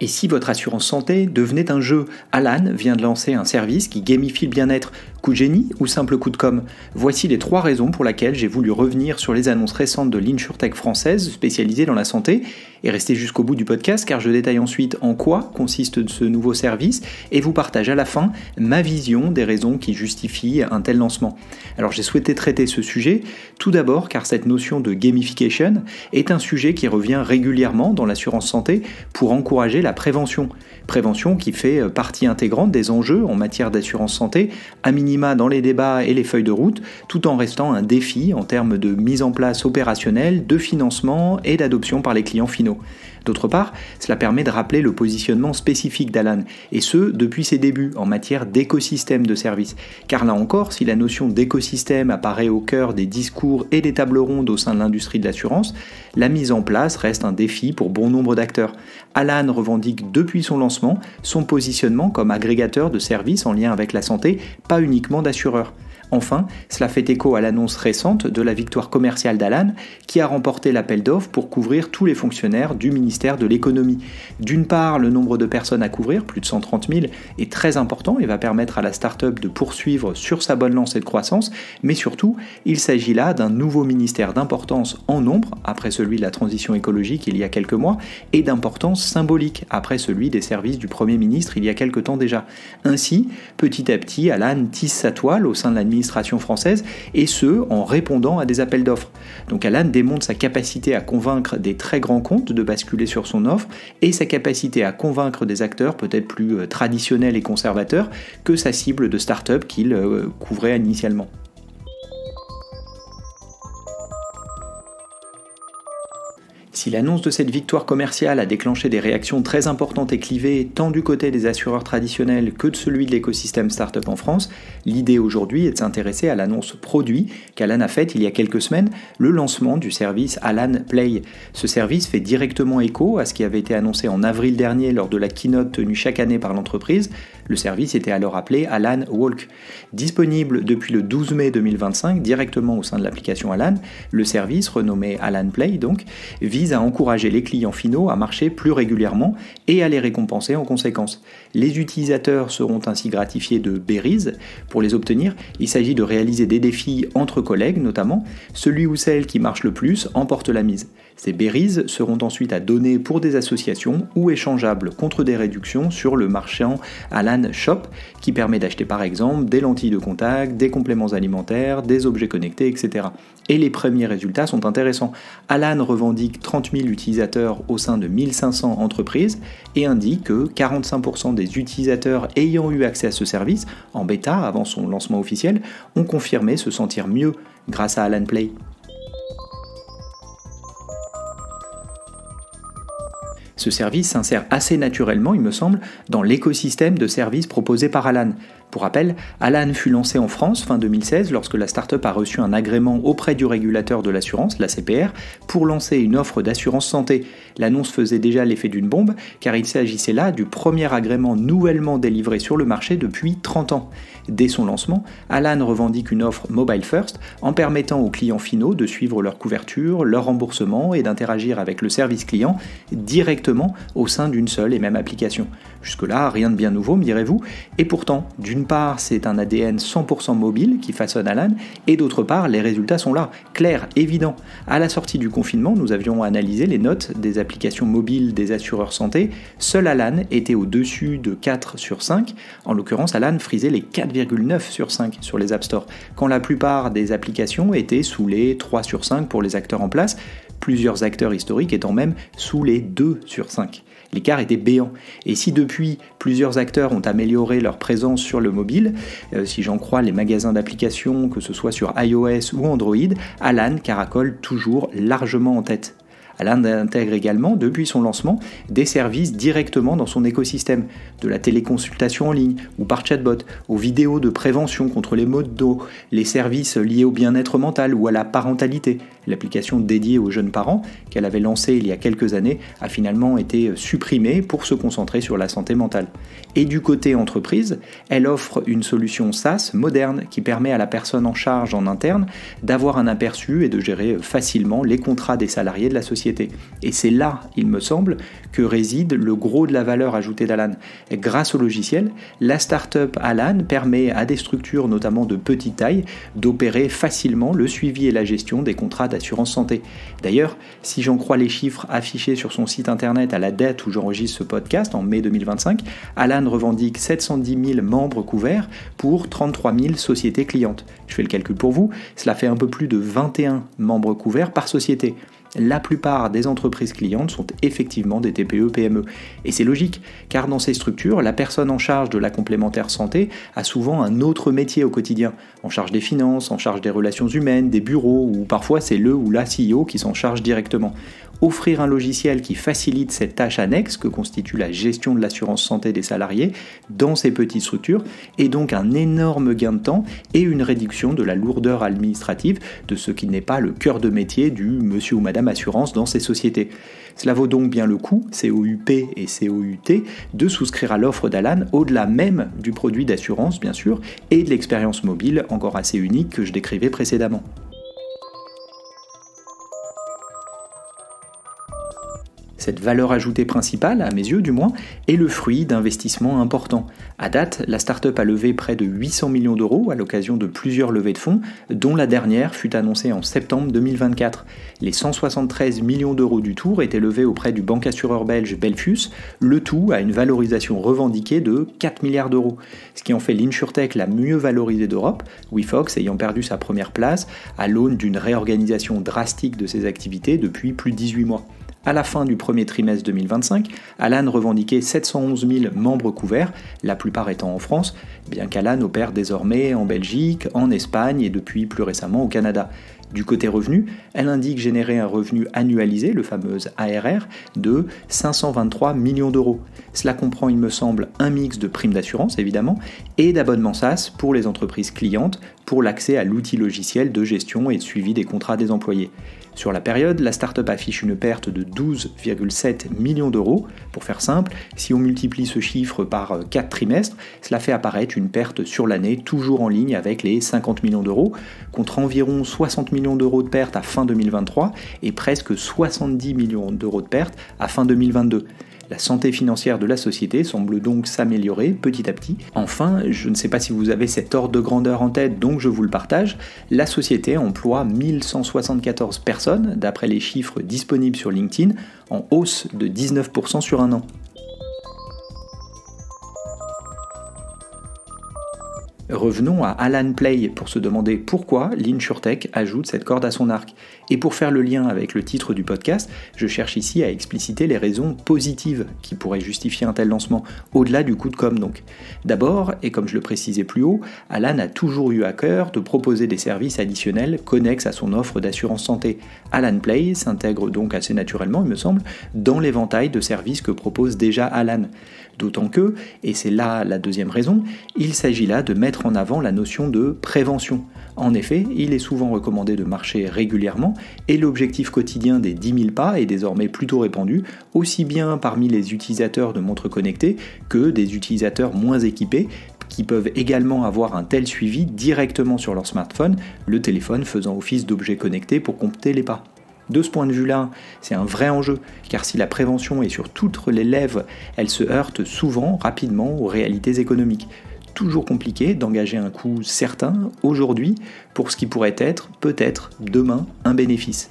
Et si votre assurance santé devenait un jeu? Alan vient de lancer un service qui gamifie le bien-être. Coup de génie ou simple coup de com'? Voici les 3 raisons pour lesquelles j'ai voulu revenir sur les annonces récentes de l'InsurTech française spécialisée dans la santé et rester jusqu'au bout du podcast car je détaille ensuite en quoi consiste ce nouveau service et vous partage à la fin ma vision des raisons qui justifient un tel lancement. Alors j'ai souhaité traiter ce sujet tout d'abord car cette notion de gamification est un sujet qui revient régulièrement dans l'assurance santé pour encourager la prévention. Prévention qui fait partie intégrante des enjeux en matière d'assurance santé, à minima dans les débats et les feuilles de route, tout en restant un défi en termes de mise en place opérationnelle, de financement et d'adoption par les clients finaux. D'autre part, cela permet de rappeler le positionnement spécifique d'Alan, et ce, depuis ses débuts, en matière d'écosystème de services. Car là encore, si la notion d'écosystème apparaît au cœur des discours et des tables rondes au sein de l'industrie de l'assurance, la mise en place reste un défi pour bon nombre d'acteurs. Alan revendique depuis son lancement son positionnement comme agrégateur de services en lien avec la santé, pas uniquement d'assureurs. Enfin, cela fait écho à l'annonce récente de la victoire commerciale d'Alan, qui a remporté l'appel d'offres pour couvrir tous les fonctionnaires du ministère de l'économie. D'une part, le nombre de personnes à couvrir, plus de 130 000, est très important et va permettre à la start-up de poursuivre sur sa bonne lancée de croissance, mais surtout, il s'agit là d'un nouveau ministère d'importance en nombre, après celui de la transition écologique il y a quelques mois, et d'importance symbolique, après celui des services du Premier ministre il y a quelques temps déjà. Ainsi, petit à petit, Alan tisse sa toile au sein de l'administration française, et ce, en répondant à des appels d'offres. Donc Alan démontre sa capacité à convaincre des très grands comptes de basculer sur son offre, et sa capacité à convaincre des acteurs peut-être plus traditionnels et conservateurs que sa cible de start-up qu'il couvrait initialement. Si l'annonce de cette victoire commerciale a déclenché des réactions très importantes et clivées tant du côté des assureurs traditionnels que de celui de l'écosystème startup en France, l'idée aujourd'hui est de s'intéresser à l'annonce produit qu'Alan a faite il y a quelques semaines, le lancement du service Alan Play. Ce service fait directement écho à ce qui avait été annoncé en avril dernier lors de la keynote tenue chaque année par l'entreprise. Le service était alors appelé Alan Walk. Disponible depuis le 12 mai 2025 directement au sein de l'application Alan, le service, renommé Alan Play donc, vise à encourager les clients finaux à marcher plus régulièrement et à les récompenser en conséquence. Les utilisateurs seront ainsi gratifiés de berries. Pour les obtenir, il s'agit de réaliser des défis entre collègues notamment. Celui ou celle qui marche le plus emporte la mise. Ces berries seront ensuite à donner pour des associations ou échangeables contre des réductions sur le marchand Alan Shop qui permet d'acheter par exemple des lentilles de contact, des compléments alimentaires, des objets connectés, etc. Et les premiers résultats sont intéressants. Alan revendique 30 000 utilisateurs au sein de 1500 entreprises et indique que 45% des utilisateurs ayant eu accès à ce service, en bêta avant son lancement officiel, ont confirmé se sentir mieux grâce à Alan Play. Ce service s'insère assez naturellement, il me semble, dans l'écosystème de services proposés par Alan. Pour rappel, Alan fut lancé en France fin 2016 lorsque la start-up a reçu un agrément auprès du régulateur de l'assurance, l'ACPR, pour lancer une offre d'assurance santé. L'annonce faisait déjà l'effet d'une bombe, car il s'agissait là du premier agrément nouvellement délivré sur le marché depuis 30 ans. Dès son lancement, Alan revendique une offre mobile first en permettant aux clients finaux de suivre leur couverture, leur remboursement et d'interagir avec le service client directement au sein d'une seule et même application. Jusque-là, rien de bien nouveau, me direz-vous, et pourtant, d'une part, c'est un ADN 100% mobile qui façonne Alan, et d'autre part, les résultats sont là, clairs, évidents. À la sortie du confinement, nous avions analysé les notes des applications mobiles des assureurs santé. Seul Alan était au-dessus de 4 sur 5. En l'occurrence, Alan frisait les 4,9 sur 5 sur les App Store, quand la plupart des applications étaient sous les 3 sur 5 pour les acteurs en place, plusieurs acteurs historiques étant même sous les 2 sur 5. L'écart était béant. Et si depuis, plusieurs acteurs ont amélioré leur présence sur le mobile, si j'en crois les magasins d'applications, que ce soit sur iOS ou Android, Alan caracole toujours largement en tête. Alan intègre également, depuis son lancement, des services directement dans son écosystème, de la téléconsultation en ligne ou par chatbot, aux vidéos de prévention contre les maux de dos, les services liés au bien-être mental ou à la parentalité. L'application dédiée aux jeunes parents, qu'elle avait lancée il y a quelques années, a finalement été supprimée pour se concentrer sur la santé mentale. Et du côté entreprise, elle offre une solution SaaS moderne qui permet à la personne en charge en interne d'avoir un aperçu et de gérer facilement les contrats des salariés de la société. Et c'est là, il me semble, que réside le gros de la valeur ajoutée d'Alan. Grâce au logiciel, la startup Alan permet à des structures, notamment de petite taille, d'opérer facilement le suivi et la gestion des contrats d'assurance santé. D'ailleurs, si j'en crois les chiffres affichés sur son site internet à la date où j'enregistre ce podcast, en mai 2025, Alan revendique 710 000 membres couverts pour 33 000 sociétés clientes. Je fais le calcul pour vous, cela fait un peu plus de 21 membres couverts par société. La plupart des entreprises clientes sont effectivement des TPE-PME. Et c'est logique, car dans ces structures, la personne en charge de la complémentaire santé a souvent un autre métier au quotidien, en charge des finances, en charge des relations humaines, des bureaux, ou parfois c'est le ou la CEO qui s'en charge directement. Offrir un logiciel qui facilite cette tâche annexe que constitue la gestion de l'assurance santé des salariés dans ces petites structures est donc un énorme gain de temps et une réduction de la lourdeur administrative de ce qui n'est pas le cœur de métier du monsieur ou madame assurance dans ces sociétés. Cela vaut donc bien le coup, COUP et COUT, de souscrire à l'offre d'Alan au-delà même du produit d'assurance bien sûr et de l'expérience mobile encore assez unique que je décrivais précédemment. Cette valeur ajoutée principale, à mes yeux du moins, est le fruit d'investissements importants. À date, la start-up a levé près de 800 millions d'euros à l'occasion de plusieurs levées de fonds, dont la dernière fut annoncée en septembre 2024. Les 173 millions d'euros du tour étaient levés auprès du bancassureur belge Belfius, le tout à une valorisation revendiquée de 4 milliards d'euros, ce qui en fait l'InsurTech la mieux valorisée d'Europe, WeFox ayant perdu sa première place à l'aune d'une réorganisation drastique de ses activités depuis plus de 18 mois. À la fin du premier trimestre 2025, Alan revendiquait 711 000 membres couverts, la plupart étant en France, bien qu'Alan opère désormais en Belgique, en Espagne et depuis plus récemment au Canada. Du côté revenu, elle indique générer un revenu annualisé, le fameux ARR, de 523 millions d'euros. Cela comprend, il me semble, un mix de primes d'assurance, évidemment, et d'abonnements SaaS pour les entreprises clientes pour l'accès à l'outil logiciel de gestion et de suivi des contrats des employés. Sur la période, la start-up affiche une perte de 12,7 millions d'euros. Pour faire simple, si on multiplie ce chiffre par 4 trimestres, cela fait apparaître une perte sur l'année toujours en ligne avec les 50 millions d'euros, contre environ 60 millions d'euros de perte à fin 2023 et presque 70 millions d'euros de perte à fin 2022. La santé financière de la société semble donc s'améliorer petit à petit. Enfin, je ne sais pas si vous avez cet ordre de grandeur en tête, donc je vous le partage, la société emploie 1174 personnes, d'après les chiffres disponibles sur LinkedIn, en hausse de 19% sur un an. Revenons à Alan Play pour se demander pourquoi l'InsurTech ajoute cette corde à son arc. Et pour faire le lien avec le titre du podcast, je cherche ici à expliciter les raisons positives qui pourraient justifier un tel lancement, au-delà du coup de com' donc. D'abord, et comme je le précisais plus haut, Alan a toujours eu à cœur de proposer des services additionnels connexes à son offre d'assurance santé. Alan Play s'intègre donc assez naturellement, il me semble, dans l'éventail de services que propose déjà Alan. D'autant que, et c'est là la deuxième raison, il s'agit là de mettre en avant la notion de prévention. En effet, il est souvent recommandé de marcher régulièrement et l'objectif quotidien des 10 000 pas est désormais plutôt répandu, aussi bien parmi les utilisateurs de montres connectées que des utilisateurs moins équipés qui peuvent également avoir un tel suivi directement sur leur smartphone, le téléphone faisant office d'objet connecté pour compter les pas. De ce point de vue-là, c'est un vrai enjeu, car si la prévention est sur toutes les lèvres, elle se heurte souvent, rapidement, aux réalités économiques. Toujours compliqué d'engager un coût certain aujourd'hui pour ce qui pourrait être, peut-être, demain, un bénéfice.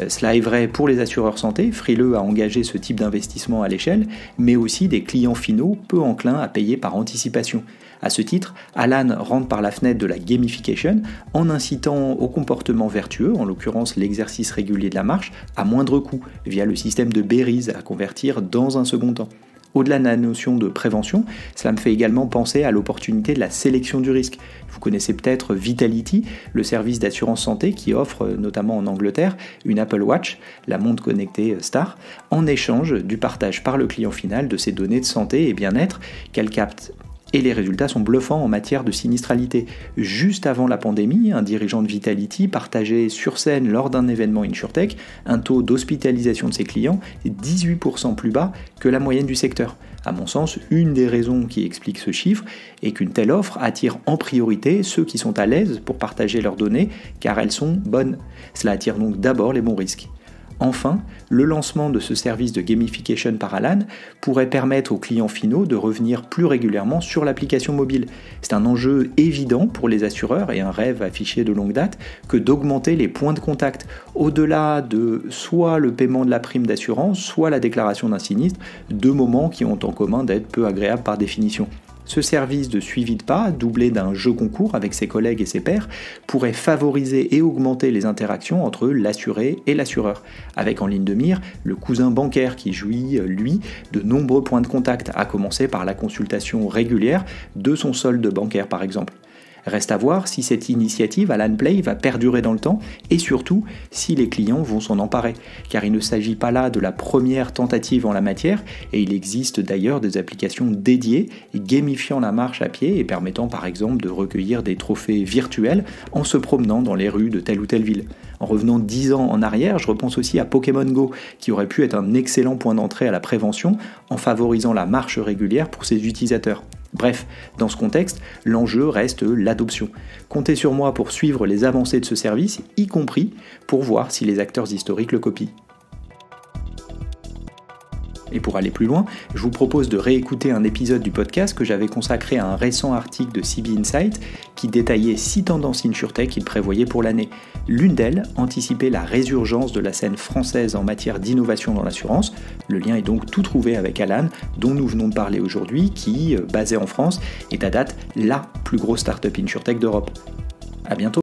Cela est vrai pour les assureurs santé, frileux à engager ce type d'investissement à l'échelle, mais aussi des clients finaux peu enclins à payer par anticipation. À ce titre, Alan rentre par la fenêtre de la gamification en incitant au comportement vertueux, en l'occurrence l'exercice régulier de la marche, à moindre coût, via le système de berries à convertir dans un second temps. Au-delà de la notion de prévention, cela me fait également penser à l'opportunité de la sélection du risque. Vous connaissez peut-être Vitality, le service d'assurance santé qui offre, notamment en Angleterre, une Apple Watch, la montre connectée Star, en échange du partage par le client final de ses données de santé et bien-être qu'elle capte. Et les résultats sont bluffants en matière de sinistralité. Juste avant la pandémie, un dirigeant de Vitality partageait sur scène lors d'un événement InsurTech un taux d'hospitalisation de ses clients 18% plus bas que la moyenne du secteur. À mon sens, une des raisons qui explique ce chiffre est qu'une telle offre attire en priorité ceux qui sont à l'aise pour partager leurs données car elles sont bonnes. Cela attire donc d'abord les bons risques. Enfin, le lancement de ce service de gamification par Alan pourrait permettre aux clients finaux de revenir plus régulièrement sur l'application mobile. C'est un enjeu évident pour les assureurs et un rêve affiché de longue date que d'augmenter les points de contact, au-delà de soit le paiement de la prime d'assurance, soit la déclaration d'un sinistre, deux moments qui ont en commun d'être peu agréables par définition. Ce service de suivi de pas, doublé d'un jeu concours avec ses collègues et ses pairs, pourrait favoriser et augmenter les interactions entre l'assuré et l'assureur, avec en ligne de mire le cousin bancaire qui jouit, lui, de nombreux points de contact, à commencer par la consultation régulière de son solde bancaire par exemple. Reste à voir si cette initiative Alan Play va perdurer dans le temps et surtout si les clients vont s'en emparer, car il ne s'agit pas là de la première tentative en la matière et il existe d'ailleurs des applications dédiées gamifiant la marche à pied et permettant par exemple de recueillir des trophées virtuels en se promenant dans les rues de telle ou telle ville. En revenant 10 ans en arrière, je repense aussi à Pokémon Go, qui aurait pu être un excellent point d'entrée à la prévention en favorisant la marche régulière pour ses utilisateurs. Bref, dans ce contexte, l'enjeu reste l'adoption. Comptez sur moi pour suivre les avancées de ce service, y compris pour voir si les acteurs historiques le copient. Et pour aller plus loin, je vous propose de réécouter un épisode du podcast que j'avais consacré à un récent article de CB Insight qui détaillait 6 tendances InsurTech qu'il prévoyait pour l'année. L'une d'elles, anticiper la résurgence de la scène française en matière d'innovation dans l'assurance. Le lien est donc tout trouvé avec Alan, dont nous venons de parler aujourd'hui, qui, basé en France, est à date la plus grosse startup InsurTech d'Europe. À bientôt.